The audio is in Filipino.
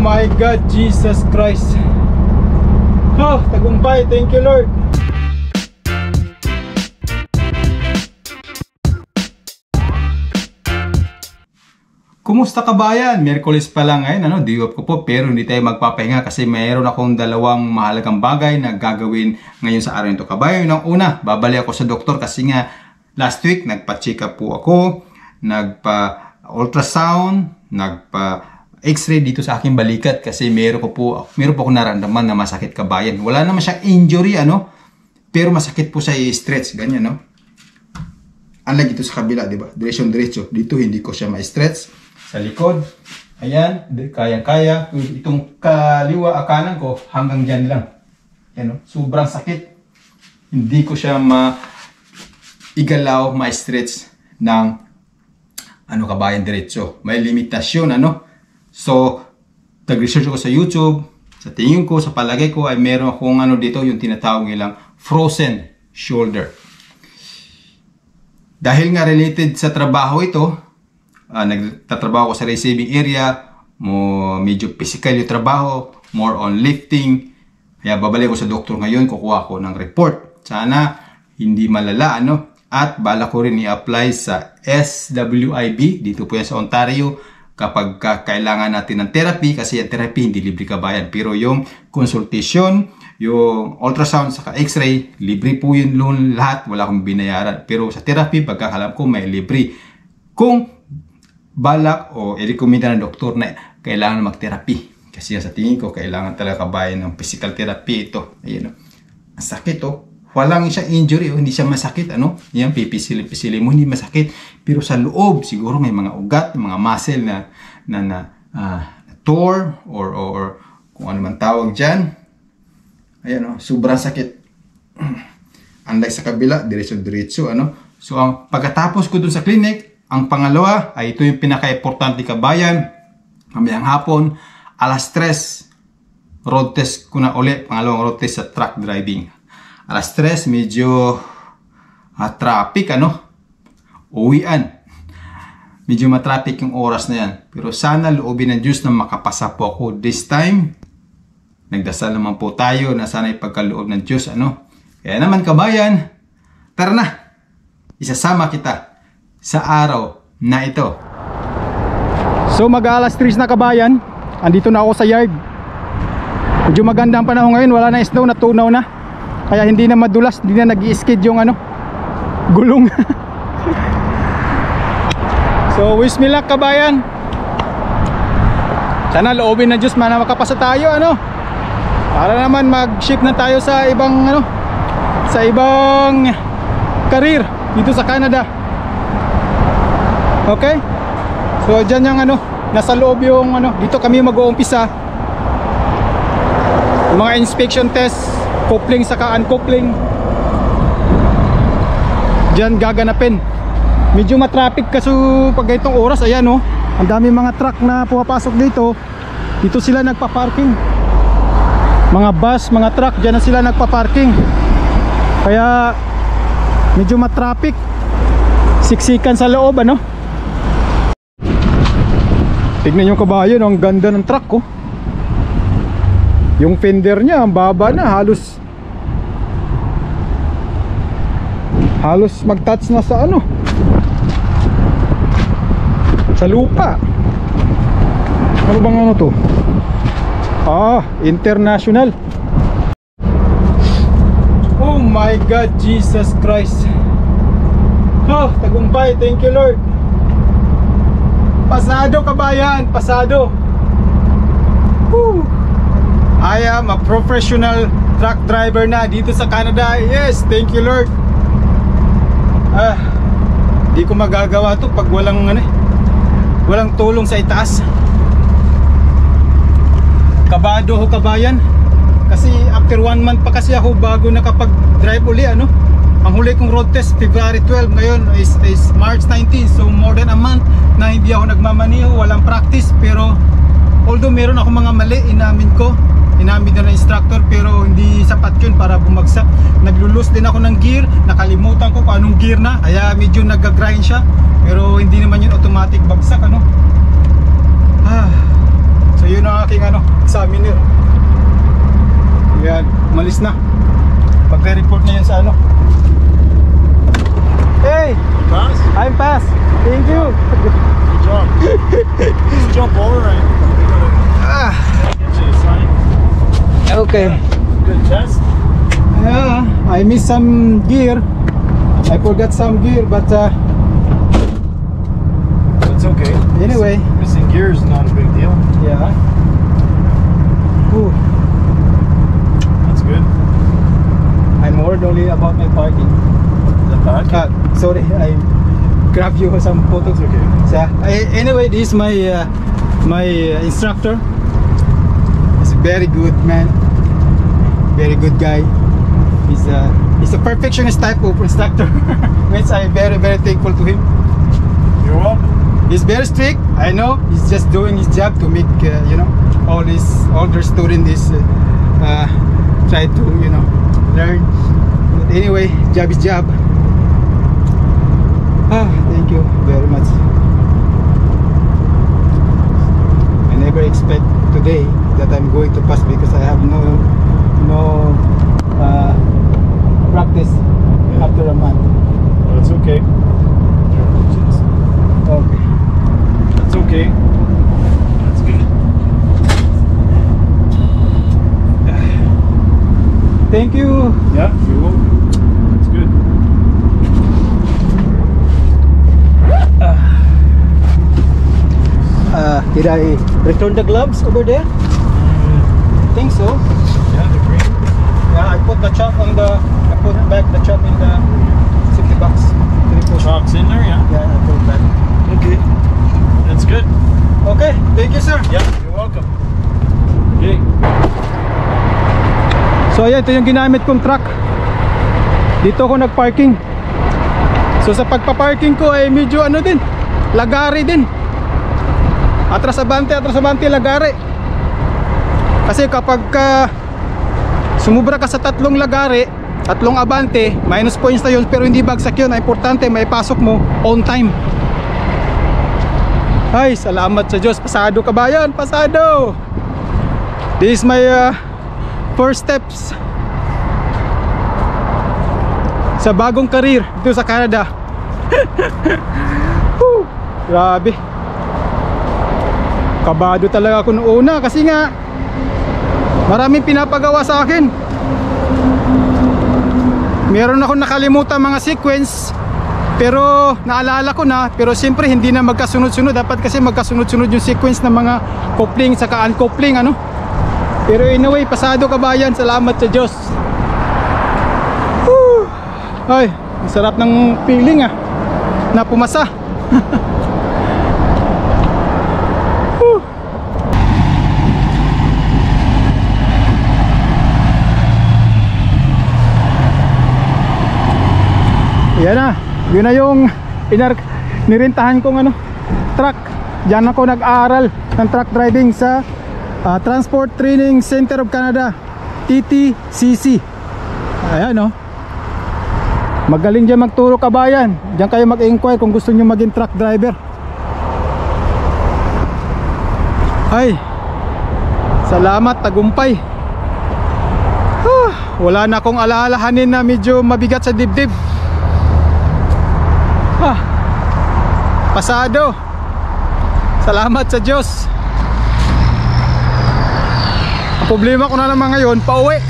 my God, Jesus Christ. Oh, tagumpay. Thank you, Lord. Kumusta kabayan? Miyerkules pa lang ngayon, day off ko po, pero hindi tayo magpapahinga kasi mayroon akong dalawang mahalagang bagay na gagawin ngayon sa araw nito kabayan. Yung una, babalik ako sa doktor kasi nga last week nagpa-check up po ako, nagpa-ultrasound, nagpa-x-ray dito sa aking balikat kasi meron po ako naramdaman na masakit kabayan. Wala naman siyang injury, pero masakit po sa i-stretch, ganyan, Unlike dito sa kabila, di ba? Diretso. Dito hindi ko siya ma-stretch. Sa likod, ayan, kayang-kaya. Itong kaliwa, kanan ko, hanggang dyan lang. Yan, sobrang sakit. Hindi ko siya igalaw, ma-stretch ng kabayan diretso. May limitasyon, So, nag-research ko sa YouTube. Sa tingin ko, sa palagay ko, ay meron akong dito, yung tinatawag nilang frozen shoulder. Dahil nga related sa trabaho ito, nagtatrabaho ko sa receiving area, medyo physical yung trabaho, more on lifting. Kaya babalik ko sa doktor ngayon, kukuha ko ng report. Sana hindi malala, At bala ko rin i-apply sa SWIB, dito po yan sa Ontario, kapag kailangan natin ng therapy, kasi yung therapy hindi libre kabayan. Pero yung consultation, yung ultrasound, saka x-ray, libre po yun lahat, wala akong binayaran. Pero sa therapy, pagkakalam ko may libre. Kung balak o i-recommenda ng doktor na kailangan mag-therapy. Kasi sa tingin ko, kailangan talaga kabayan ng physical therapy ito. Ayun, ang sakit, Walang siya injury, hindi siya masakit, Yan, pipisilin mo, hindi masakit. Pero sa loob, siguro may mga ugat, mga muscle na tore or kung ano man tawag dyan. Ayan, sobrang sakit. Unlike sa kabila, diretso, So, pagkatapos ko dun sa clinic, ang pangalawa ay ito yung pinaka-importante kabayan. Mamayang hapon, alas 3, road test ko na ulit. Pangalawang road test sa truck driving. Alas 3, medyo traffic, uwian. Medyo matraffic yung oras na yan. Pero sana loobin ng Diyos na makapasa po ako this time. Nagdasal naman po tayo na sana ipagkaloob ng Diyos, Kaya naman kabayan, tara na, isasama kita sa araw na ito. So mag-alas 3 na kabayan, andito na ako sa yard. Medyo maganda ang panahon ngayon, wala na snow, natunaw na. Kaya hindi na madulas, hindi na nag-i-skid yung gulong. So wish me luck kabayan. Sana loobin na Diyos na makapasa tayo, para naman mag-shift na tayo sa ibang sa ibang career dito sa Canada. Okay? So dyan yung nasa loob yung dito kami mag-uumpisa yung mga inspection test, coupling saka uncoupling. Dyan gaganapin. Medyo matraffic kasi pag itong oras, ayan ang dami mga truck na pumapasok dito. Dito sila nagpa-parking. Mga bus, mga truck, dyan na sila nagpa-parking. Kaya medyo matraffic. Siksikan sa loob, Tignan nyo kabayan, ang ganda ng truck, Yung fender niya, ang baba na, halos mag-touch na sa sa lupa. Ano bang to? International. Oh my God, Jesus Christ. Oh, tagumpay, thank you Lord. Pasado kabayan, pasado. Woo. I am a professional truck driver na dito sa Canada. Yes, thank you Lord. Di ko magagawa to pag walang tulong sa itaas. Kabado ho kabayan. Kasi after 1 month pa kasi ako bago nakapag-drive uli, Ang huli kong road test February 12, ngayon is March 19. So more than a month na hindi ako nagmamaniho, walang practice. Pero although meron ako mga mali, inamin na ng instructor, pero hindi sapat yun para bumagsak. Naglulus din ako ng gear, nakalimutan ko kung anong gear na, kaya medyo nag-grind siya. Pero hindi naman yun automatic bagsak, So yun ang aking ating ano, examiner. Yan, umalis na. Pagka-report na yun sa ano. Hey! Pass? I'm pass. Thank you. Good job. Just jump over and Ah, get you a sign. okay. Good test. Yeah, I missed some gear. I forgot some gear, but It's okay. anyway, Missing gears is not a big deal. yeah. Ooh, That's good. I'm worried only about my parking. The back? Sorry, I grabbed you some photos. That's okay. So, anyway, this is my instructor. He's very good man, very good guy. He's a perfectionist type of instructor, which I'm very thankful to him. You're welcome. He's very strict. I know he's just doing his job to make you know, all their students is try to, you know, learn. But anyway, job is job. Thank you very much. I never expect today that I'm going to pass because I have no practice after a month. That's okay. Okay. That's okay. That's good. Thank you. Yeah, you're welcome. That's good. Did I return the gloves over there? I think so. Yeah, they're great. Yeah, I put the chalk on the. I put back the chalk in the safety box. Chalk's in there, yeah? Yeah, I put that. Okay. That's good. Okay, thank you, sir. Yeah, you're welcome. Okay. So ayan, ito yung ginamit kong truck. Dito ako nagparking. So sa pagpa-parking ko ay medyo ano din, lagari din. Atras abante, lagari. Kasi kapag sumubra ka sa tatlong lagari, tatlong abante, minus points na yun, pero hindi bagsak yun. Ang importante, may pasok mo on time. Ay, salamat sa Diyos. Pasado ka ba yan? Pasado. This is my first steps sa bagong career dito sa Canada. Whew, grabe. Kabado talaga ako noong una kasi nga maraming pinapagawa sa akin. Meron ako nakalimutan mga sequence, pero naalala ko na. Pero siyempre hindi na magkasunod-sunod. Dapat kasi magkasunod-sunod yung sequence ng mga coupling saka uncoupling, ano. Pero anyway, pasado kabayan. Salamat sa Diyos. Whew. Ay, masarap ng feeling na pumasa. Yan na, yun na yung nirintahan kong ano, truck. Diyan ako nag-aaral ng truck driving sa Transport Training Center of Canada, TTCC. Ayan o, magaling dyan magturo kabayan. Diyan kayo mag-inquire kung gusto nyo maging truck driver. Ay, salamat, tagumpay. Wala na akong alalahanin na medyo mabigat sa dibdib. Pasado. Salamat sa Diyos. Ang problema ko na naman ngayon, pauwi.